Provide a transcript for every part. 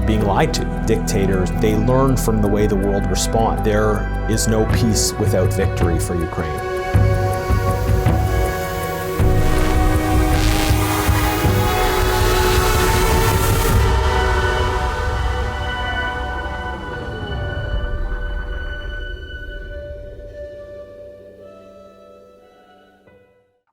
being lied to. Dictators, they learn from the way the world responds. There is no peace without victory for Ukraine.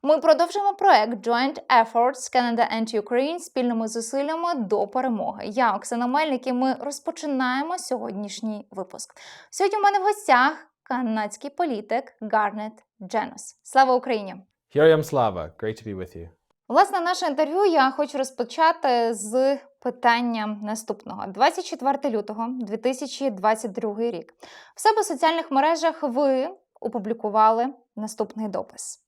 Ми продовжуємо проєкт Joint Efforts Canada&Ukraine спільними зусиллями до перемоги. Я Оксана Мельник, і ми розпочинаємо сьогоднішній випуск. Сьогодні у мене в гостях канадський політик Гарнет Дженус. Слава Україні! Героям слава! Great to be with you. Власне, наше інтерв'ю я хочу розпочати з питання наступного. 24 лютого 2022 рік. В себе в соціальних мережах ви опублікували наступний допис.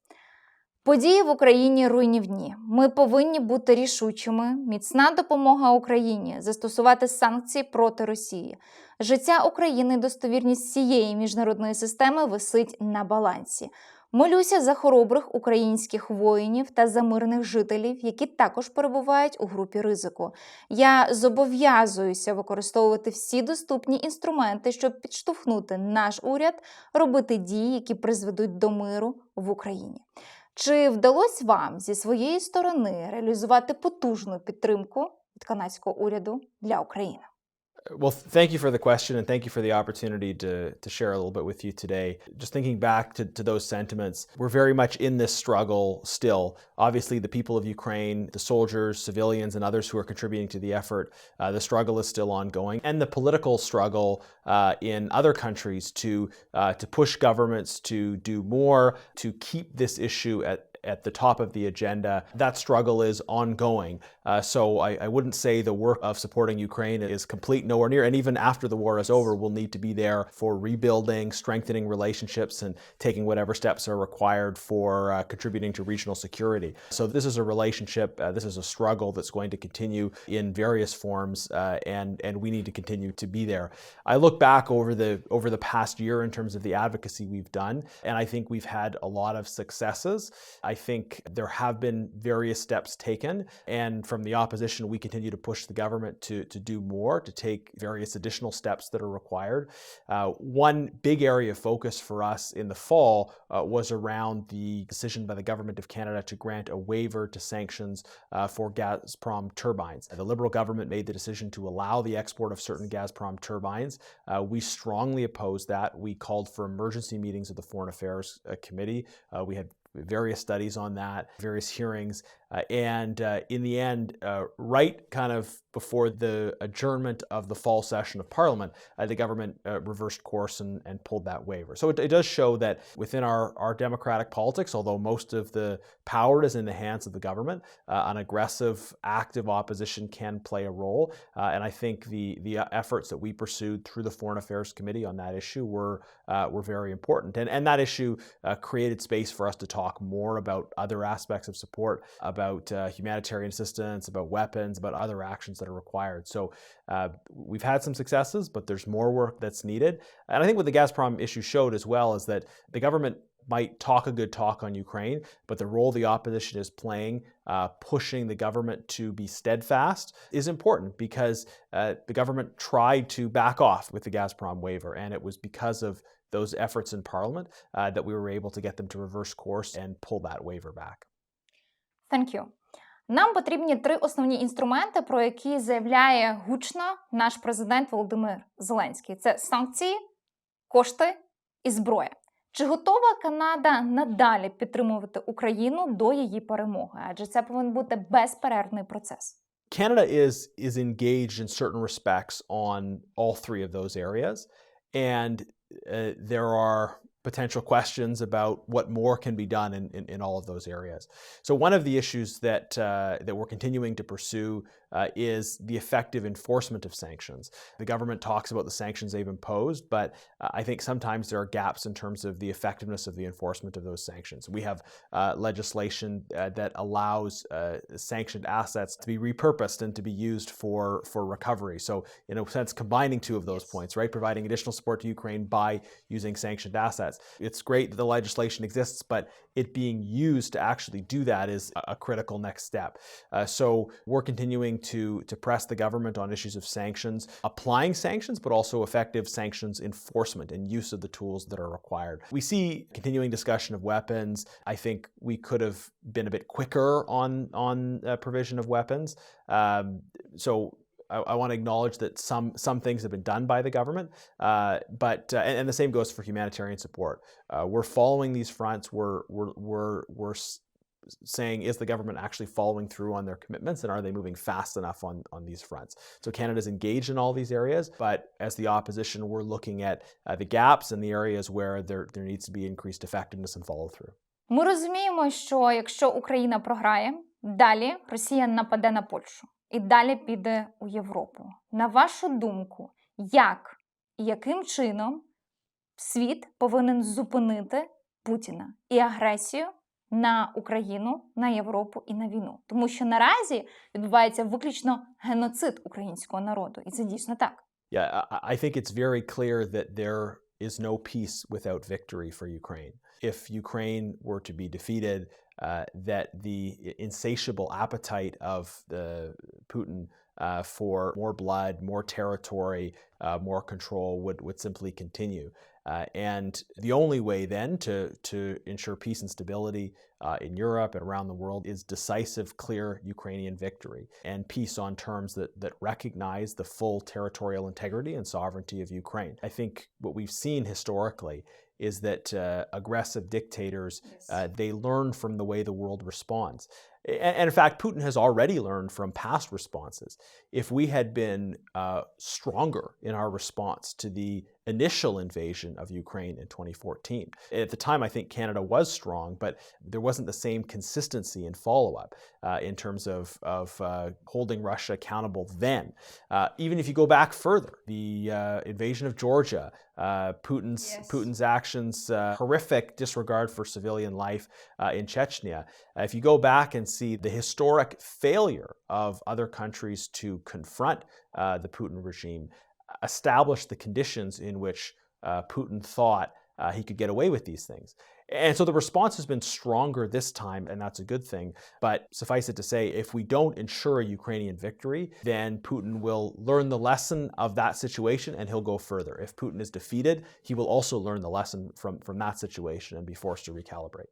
Події в Україні руйнівні. Ми повинні бути рішучими. Міцна допомога Україні. Застосувати санкції проти Росії. Життя України і достовірність всієї міжнародної системи висить на балансі. Молюся за хоробрих українських воїнів та за мирних жителів, які також перебувають у групі ризику. Я зобов'язуюся використовувати всі доступні інструменти, щоб підштовхнути наш уряд робити дії, які призведуть до миру в Україні. Чи вдалося вам зі своєї сторони реалізувати потужну підтримку від канадського уряду для України? Well, thank you for the question and thank you for the opportunity to share a little bit with you today. Just thinking back to those sentiments, we're very much in this struggle still. Obviously, the people of Ukraine, the soldiers, civilians, and others who are contributing to the effort, the struggle is still ongoing. And the political struggle in other countries to push governments to do more, to keep this issue at the top of the agenda. That struggle is ongoing. So I wouldn't say the work of supporting Ukraine is complete, nowhere near. And even after the war is over, we'll need to be there for rebuilding, strengthening relationships, and taking whatever steps are required for contributing to regional security. So this is a relationship, this is a struggle that's going to continue in various forms, and we need to continue to be there. I look back over the past year in terms of the advocacy we've done, and I think we've had a lot of successes. I think there have been various steps taken, and from the opposition, we continue to push the government to do more, to take various additional steps that are required. One big area of focus for us in the fall was around the decision by the Government of Canada to grant a waiver to sanctions for Gazprom turbines. The Liberal government made the decision to allow the export of certain Gazprom turbines. We strongly opposed that. We called for emergency meetings of the Foreign Affairs Committee. We had various studies on that, various hearings, and in the end, right kind of before the adjournment of the fall session of Parliament, the government reversed course and pulled that waiver. So it does show that within our democratic politics, although most of the power is in the hands of the government, an aggressive, active opposition can play a role. And I think the efforts that we pursued through the Foreign Affairs Committee on that issue were very important. And that issue created space for us to talk more about other aspects of support, about humanitarian assistance, about weapons, about other actions that are required. So we've had some successes, but there's more work that's needed. And I think what the Gazprom issue showed as well is that the government might talk a good talk on Ukraine, but the role the opposition is playing, pushing the government to be steadfast, is important because the government tried to back off with the Gazprom waiver, and it was because of those efforts in Parliament that we were able to get them to reverse course and pull that waiver back. Thank you. Нам потрібні 3 основні інструменти, про які заявляє гучно наш президент Володимир Зеленський. Це санкції, кошти і зброя. Чи готова Канада надалі підтримувати Україну до її перемоги? Адже це повинен бути безперервний процес. Canada is engaged in certain respects on all 3 of those areas, and there are potential questions about what more can be done in all of those areas. So one of the issues that we're continuing to pursue is the effective enforcement of sanctions. The government talks about the sanctions they've imposed, but I think sometimes there are gaps in terms of the effectiveness of the enforcement of those sanctions. We have legislation that allows sanctioned assets to be repurposed and to be used for recovery. So in a sense, combining 2 of those points, right? Providing additional support to Ukraine by using sanctioned assets. It's great that the legislation exists, but it being used to actually do that is a critical next step. So we're continuing to press the government on issues of sanctions, applying sanctions, but also effective sanctions enforcement and use of the tools that are required. We see continuing discussion of weapons. I think we could have been a bit quicker on provision of weapons. So I want to acknowledge that some things have been done by the government, but and the same goes for humanitarian support. We're following these fronts. We're saying, is the government actually following through on their commitments, and are they moving fast enough on these fronts? So Canada's engaged in all these areas, but as the opposition, we're looking at the gaps and the areas where there needs to be increased effectiveness and follow through. Ми розуміємо, що якщо Україна програє, далі Росія нападе на Польщу і далі піде у Європу. На вашу думку, як і яким чином світ повинен зупинити Путіна і агресію на Україну, на Європу і на війну? Тому що наразі відбувається виключно геноцид українського народу. І це дійсно так. Yeah, I think it's very clear that there is no peace without victory for Ukraine. If Ukraine were to be defeated, that the insatiable appetite of Putin for more blood, more territory, more control would simply continue. And the only way then to ensure peace and stability in Europe and around the world is decisive, clear Ukrainian victory and peace on terms that recognize the full territorial integrity and sovereignty of Ukraine. I think what we've seen historically is that aggressive dictators, they learn from the way the world responds. And in fact, Putin has already learned from past responses. If we had been stronger in our response to the initial invasion of Ukraine in 2014, at the time I think Canada was strong, but there wasn't the same consistency in follow-up in terms of holding Russia accountable then. Even if you go back further, the invasion of Georgia, Putin's actions, horrific disregard for civilian life in Chechnya. If you go back and see the historic failure of other countries to confront the Putin regime, establish the conditions in which Putin thought he could get away with these things. And so the response has been stronger this time, and that's a good thing. But suffice it to say, if we don't ensure a Ukrainian victory, then Putin will learn the lesson of that situation and he'll go further. If Putin is defeated, he will also learn the lesson from that situation and be forced to recalibrate.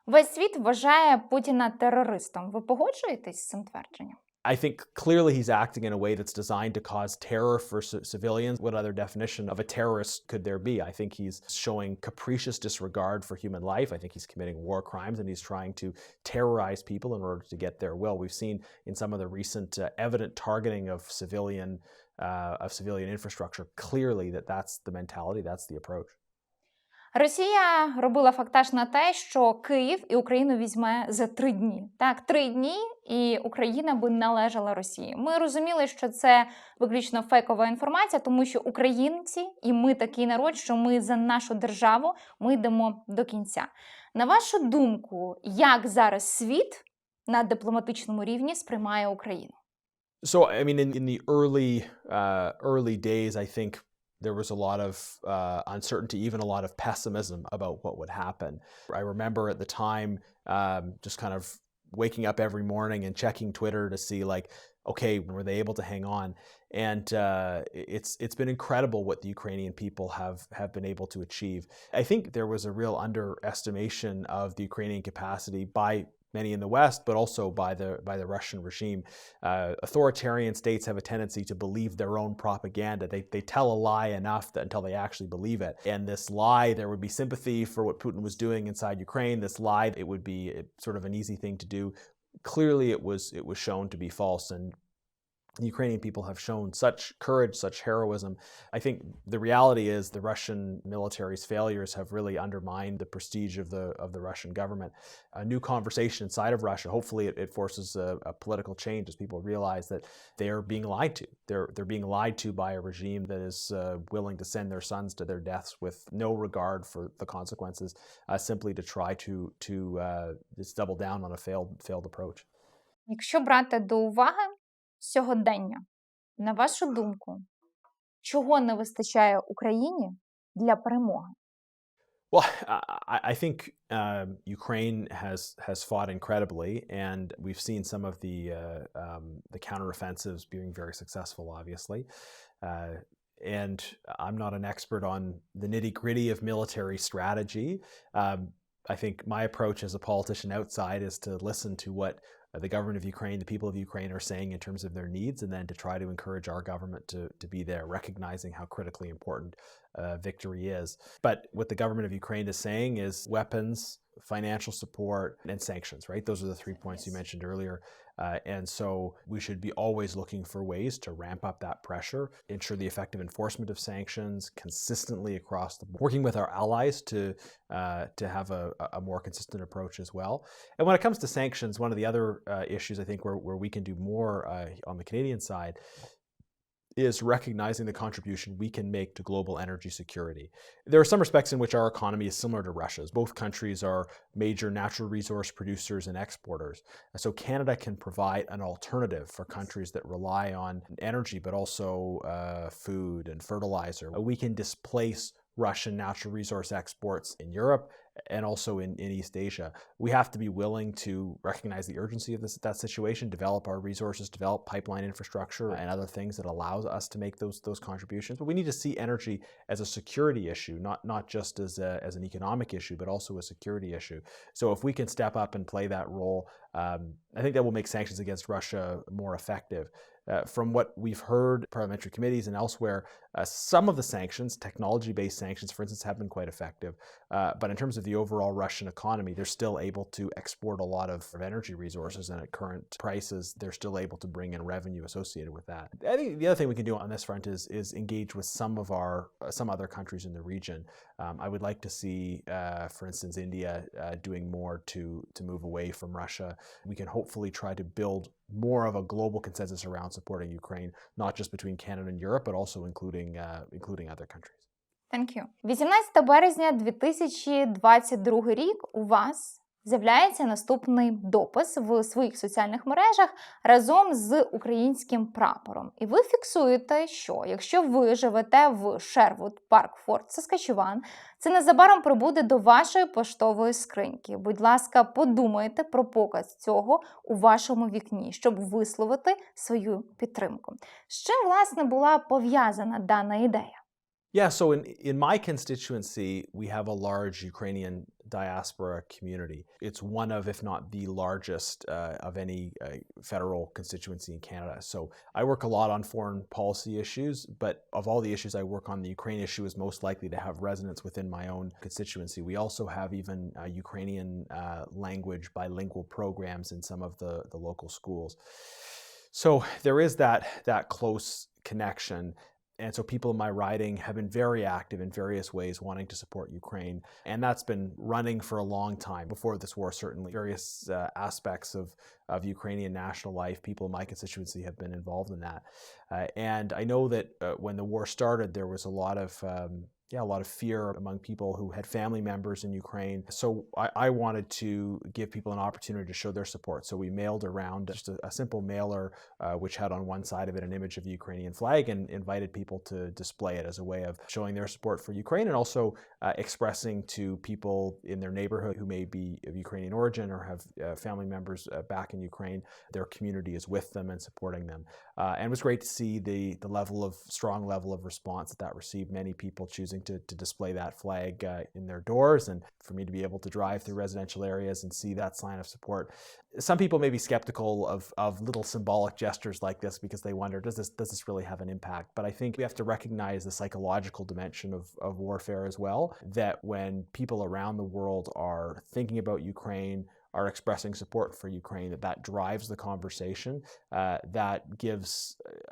Весь світ вважає Путіна терористом. Ви погоджуєтесь з цим твердженням? I think clearly he's acting in a way that's designed to cause terror for civilians. What other definition of a terrorist could there be? I think he's showing capricious disregard for human life. I think he's committing war crimes and he's trying to terrorize people in order to get their will. We've seen in some of the recent evident targeting of civilian infrastructure clearly that's the mentality, that's the approach. Росія робила фактаж на те, що Київ і Україну візьме за 3 дні. Так, 3 дні, і Україна би належала Росії. Ми розуміли, що це виключно фейкова інформація, тому що українці і ми такий народ, що ми за нашу державу, ми йдемо до кінця. На вашу думку, як зараз світ на дипломатичному рівні сприймає Україну? So, I mean, in the early days, I think there was a lot of uncertainty, even a lot of pessimism about what would happen. I remember at the time just kind of waking up every morning and checking Twitter to see like, okay, were they able to hang on? And it's been incredible what the Ukrainian people have been able to achieve. I think there was a real underestimation of the Ukrainian capacity by many in the West, but also by the Russian regime. Authoritarian states have a tendency to believe their own propaganda. They tell a lie enough until they actually believe it. And this lie, there would be sympathy for what Putin was doing inside Ukraine. This lie, it would be sort of an easy thing to do. Clearly, it was shown to be false, and the Ukrainian people have shown such courage, such heroism. I think the reality is the Russian military's failures have really undermined the prestige of the Russian government. A new conversation inside of Russia, hopefully it forces a political change as people realize that they are being lied to. They're being lied to by a regime that is willing to send their sons to their deaths with no regard for the consequences, simply to try to just double down on a failed approach. Якщо брати до уваги сьогодення, на вашу думку, чого не вистачає Україні для перемоги? Well, I think Ukraine has fought incredibly, and we've seen some of the counteroffensives being very successful, obviously. Uh, and I'm not an expert on the nitty-gritty of military strategy. I think my approach as a politician outside is to listen to what the government of Ukraine, the people of Ukraine are saying in terms of their needs, and then to try to encourage our government to be there, recognizing how critically important victory is. But what the government of Ukraine is saying is weapons, financial support, and sanctions, right? Those are the 3 points you mentioned earlier. And so we should be always looking for ways to ramp up that pressure, ensure the effective enforcement of sanctions consistently across the board, working with our allies to have a more consistent approach as well. And when it comes to sanctions, one of the other issues I think where we can do more on the Canadian side is recognizing the contribution we can make to global energy security. There are some respects in which our economy is similar to Russia's. Both countries are major natural resource producers and exporters. So Canada can provide an alternative for countries that rely on energy, but also food and fertilizer. We can displace Russian natural resource exports in Europe and also in East Asia. We have to be willing to recognize the urgency of that situation, develop our resources, develop pipeline infrastructure and other things that allows us to make those contributions. But we need to see energy as a security issue, not just as an economic issue, but also a security issue. So if we can step up and play that role, I think that will make sanctions against Russia more effective. From what we've heard, parliamentary committees and elsewhere, some of the sanctions, technology-based sanctions, for instance, have been quite effective. But in terms of the overall Russian economy, they're still able to export a lot of energy resources, and at current prices, they're still able to bring in revenue associated with that. I think the other thing we can do on this front is engage with some other countries in the region. I would like to see, for instance, India doing more to move away from Russia. We can hopefully try to build more of a global consensus around supporting Ukraine, not just between Canada and Europe, but also including other countries. Thank you. 18 березня 2022 рік у вас з'являється наступний допис в своїх соціальних мережах разом з українським прапором. І ви фіксуєте, що якщо ви живете в Шервуд-Парк, Форт-Саскачеван, це незабаром прибуде до вашої поштової скриньки. Будь ласка, подумайте про показ цього у вашому вікні, щоб висловити свою підтримку. З чим, власне, була пов'язана дана ідея? Yeah, so in my constituency, we have a large Ukrainian diaspora community. It's one of, if not the largest of any federal constituency in Canada. So I work a lot on foreign policy issues, but of all the issues I work on, the Ukraine issue is most likely to have resonance within my own constituency. We also have even Ukrainian language bilingual programs in some of the local schools. So there is that close connection. And so people in my riding have been very active in various ways wanting to support Ukraine. And that's been running for a long time, before this war certainly. Various aspects of Ukrainian national life, people in my constituency have been involved in that. And I know that when the war started, there was a lot of fear among people who had family members in Ukraine. So I wanted to give people an opportunity to show their support. So we mailed around just a simple mailer which had on one side of it an image of the Ukrainian flag and invited people to display it as a way of showing their support for Ukraine and also expressing to people in their neighborhood who may be of Ukrainian origin or have family members back in Ukraine, their community is with them and supporting them. And it was great to see the strong level of response that received, many people choosing to display that flag in their doors, and for me to be able to drive through residential areas and see that sign of support. Some people may be skeptical of little symbolic gestures like this because they wonder, does this really have an impact? But I think we have to recognize the psychological dimension of warfare as well, that when people around the world are thinking about Ukraine, are expressing support for Ukraine, that drives the conversation, that gives,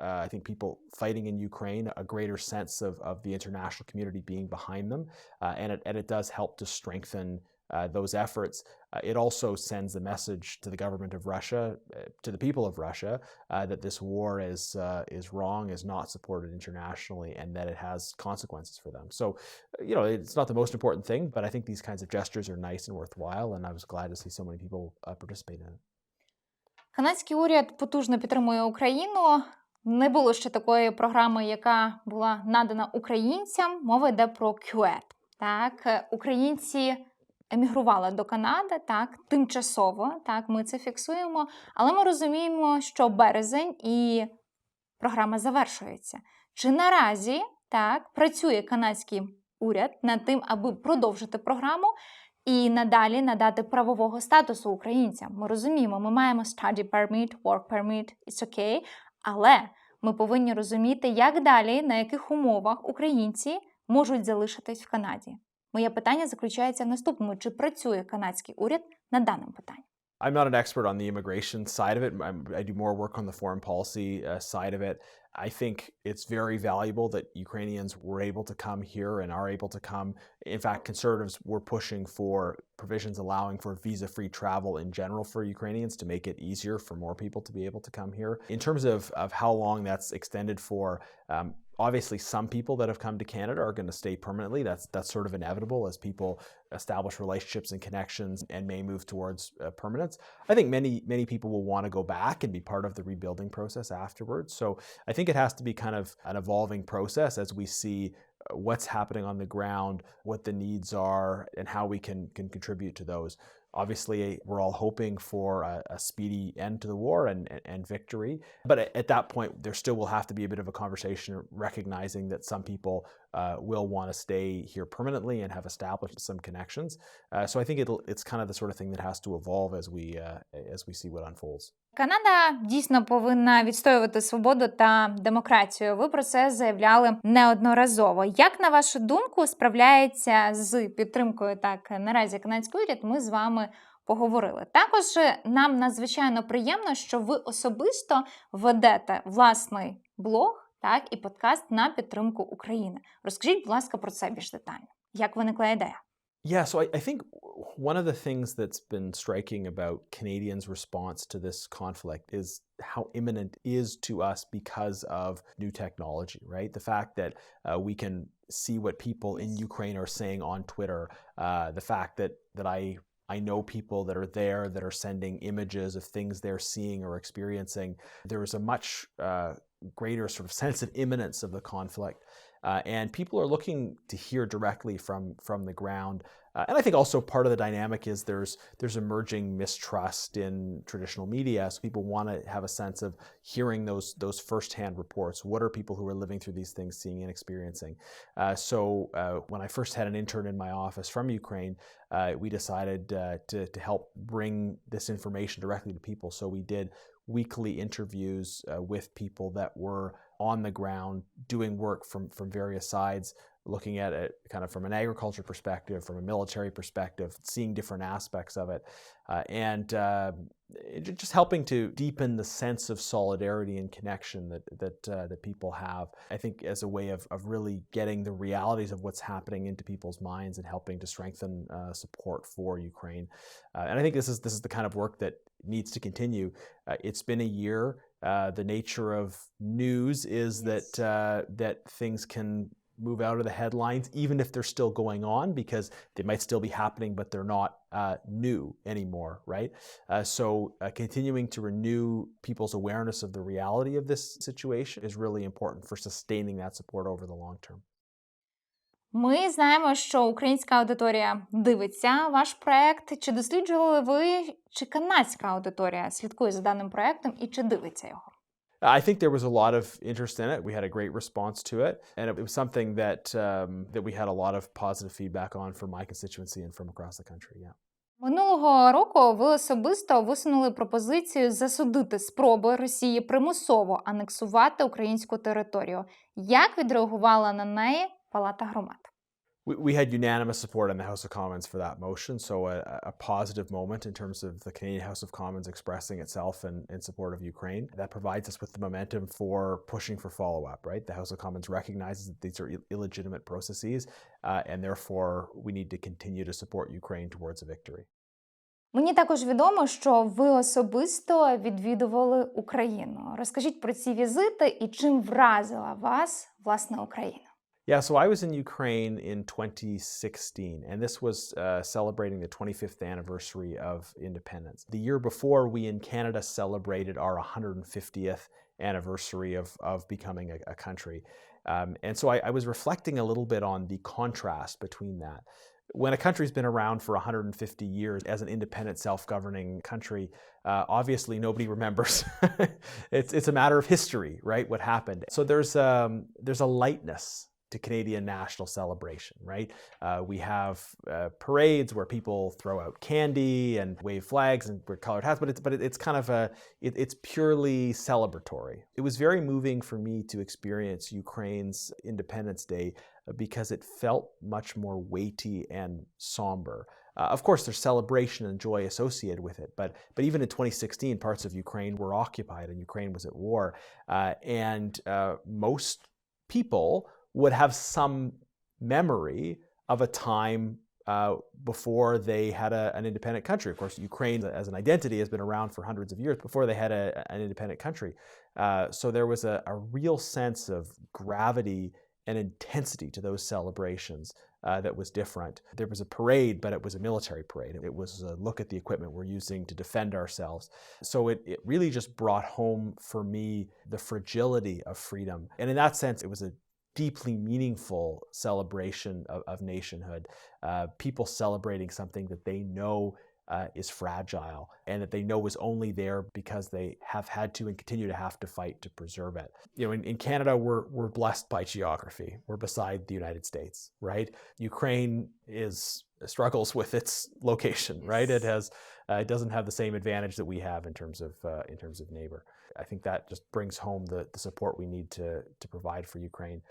I think, people fighting in Ukraine a greater sense of the international community being behind them, and it does help to strengthen those efforts. It also sends a message to the government of Russia, to the people of Russia, that this war is wrong, is not supported internationally, and that it has consequences for them. So, it's not the most important thing, but I think these kinds of gestures are nice and worthwhile, and I was glad to see so many people participate in it. Канадський уряд потужно підтримує Україну. Не було ще такої програми, яка була надана українцям. Мова йде про QED. Так, українці емігрували до Канади, так, тимчасово, так, ми це фіксуємо, але ми розуміємо, що березень і програма завершується. Чи наразі, так, працює канадський уряд над тим, аби продовжити програму і надалі надати правового статусу українцям? Ми розуміємо, ми маємо study permit, work permit, it's okay, але ми повинні розуміти, як далі, на яких умовах українці можуть залишитись в Канаді. Моє питання заключається в наступному. Чи працює канадський уряд над даним питанням? I'm not an expert on the immigration side of it. I do more work on the foreign policy side of it. I think it's very valuable that Ukrainians were able to come here and are able to come. In fact, conservatives were pushing for provisions allowing for visa-free travel in general for Ukrainians to make it easier for more people to be able to come here. In terms of how long that's extended for, obviously some people that have come to Canada are going to stay permanently. That's sort of inevitable as people establish relationships and connections and may move towards permanence. I think many people will want to go back and be part of the rebuilding process afterwards. So I think it has to be kind of an evolving process as we see what's happening on the ground, what the needs are, and how we can contribute to those. Obviously, we're all hoping for a speedy end to the war and victory. But at that point, there still will have to be a bit of a conversation recognizing that some people will want to stay here permanently and have established some connections. So I think it's kind of the sort of thing that has to evolve as we see what unfolds. Канада дійсно повинна відстоювати свободу та демократію. Ви про це заявляли неодноразово. Як, на вашу думку, справляється з підтримкою так наразі канадський уряд? Ми з вами поговорили. Також нам надзвичайно приємно, що ви особисто ведете власний блог, так, і подкаст на підтримку України. Розкажіть, будь ласка, про це більш детально. Як виникла ідея? Yeah, so I think one of the things that's been striking about Canadians' response to this conflict is how imminent it is to us because of new technology, right? The fact that we can see what people in Ukraine are saying on Twitter, the fact that I know people that are there that are sending images of things they're seeing or experiencing. There is a much greater sort of sense of imminence of the conflict. And people are looking to hear directly from the ground. And I think also part of the dynamic is there's emerging mistrust in traditional media. So people want to have a sense of hearing those firsthand reports. What are people who are living through these things seeing and experiencing? So when I first had an intern in my office from Ukraine, we decided to help bring this information directly to people. So we did weekly interviews with people that were on the ground doing work from various sides, looking at it kind of from an agriculture perspective, from a military perspective, seeing different aspects of it, and just helping to deepen the sense of solidarity and connection that people have. I think as a way of really getting the realities of what's happening into people's minds and helping to strengthen support for Ukraine. And I think this is the kind of work that needs to continue. It's been a year. The nature of news is that things can move out of the headlines, even if they're still going on, because they might still be happening, but they're not new anymore, right? So continuing to renew people's awareness of the reality of this situation is really important for sustaining that support over the long term. Ми знаємо, що українська аудиторія дивиться ваш проект. Чи досліджували ви, чи канадська аудиторія слідкує за даним проектом і чи дивиться його? I think there was a lot of interest in it. We had a great response to it, and it was something that we had a lot of positive feedback on from my constituency and from across the country. Yeah. Минулого року ви особисто висунули пропозицію засудити спроби Росії примусово анексувати українську територію. Як відреагувала на неї Палата громад? We had unanimous support in the House of Commons for that motion, so a positive moment in terms of the Canadian House of Commons expressing itself in support of Ukraine. That provides us with the momentum for pushing for follow-up, right? The House of Commons recognizes that these are illegitimate processes, and therefore we need to continue to support Ukraine towards a victory. Мені також відомо, що ви особисто відвідували Україну. Розкажіть про ці візити і чим вразила вас, власне, Україна? Yeah, so I was in Ukraine in 2016, and this was celebrating the 25th anniversary of independence. The year before, we in Canada celebrated our 150th anniversary of becoming a country. And so I was reflecting a little bit on the contrast between that. When a country's been around for 150 years as an independent, self-governing country, obviously nobody remembers. It's a matter of history, right? What happened. So there's a lightness to Canadian national celebration, right? We have parades where people throw out candy and wave flags and wear colored hats, but it's kind of it's purely celebratory. It was very moving for me to experience Ukraine's Independence Day because it felt much more weighty and somber. Of course, there's celebration and joy associated with it, but even in 2016, parts of Ukraine were occupied and Ukraine was at war, and most people would have some memory of a time before they had an independent country. Of course, Ukraine as an identity has been around for hundreds of years before they had an independent country. So there was a real sense of gravity and intensity to those celebrations that was different. There was a parade, but it was a military parade. It was a look at the equipment we're using to defend ourselves. So it really just brought home for me the fragility of freedom. And in that sense, it was a deeply meaningful celebration of nationhood. People celebrating something that they know is fragile and that they know is only there because they have had to and continue to have to fight to preserve it. You know, in Canada, we're blessed by geography. We're beside the United States, right? Ukraine struggles with its location, right? It doesn't have the same advantage that we have in terms of neighbor. I think that just brings home the support we need to provide for Ukraine.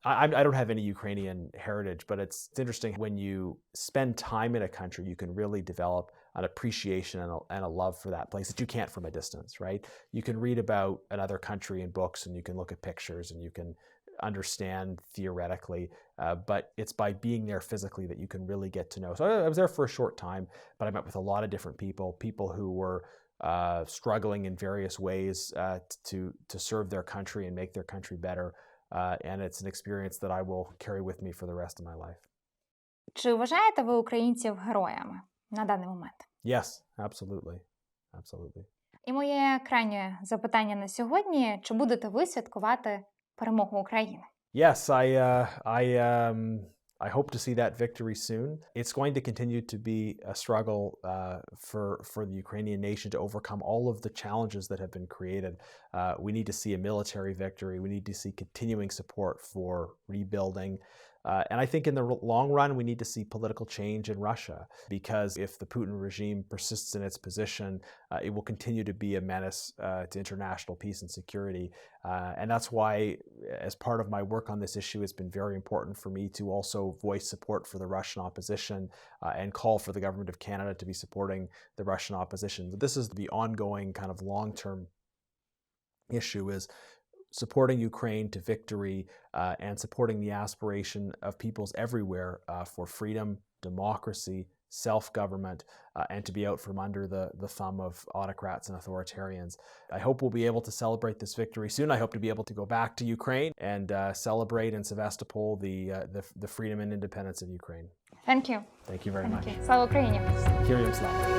I don't have any Ukrainian heritage, but it's interesting when you spend time in a country, you can really develop an appreciation and a love for that place that you can't from a distance, right? You can read about another country in books and you can look at pictures and you can understand theoretically, but it's by being there physically that you can really get to know. So I was there for a short time, but I met with a lot of different people who were struggling in various ways to serve their country and make their country better. And it's an experience that I will carry with me for the rest of my life. Чи вважаєте ви українців героями на даний момент? Yes, absolutely. Absolutely. І моє крайнє запитання на сьогодні: чи будете ви святкувати перемогу України? Yes, I hope to see that victory soon. It's going to continue to be a struggle for the Ukrainian nation to overcome all of the challenges that have been created. We need to see a military victory. We need to see continuing support for rebuilding. And I think in the long run, we need to see political change in Russia, because if the Putin regime persists in its position, it will continue to be a menace to international peace and security. And that's why, as part of my work on this issue, it's been very important for me to also voice support for the Russian opposition and call for the government of Canada to be supporting the Russian opposition. But this is the ongoing kind of long-term issue, is supporting Ukraine to victory and supporting the aspiration of peoples everywhere for freedom, democracy, self-government, and to be out from under the thumb of autocrats and authoritarians. I hope we'll be able to celebrate this victory soon. I hope to be able to go back to Ukraine and celebrate in Sevastopol the freedom and independence of Ukraine. Thank you. Thank you very much. Слава Україні! Героям слава!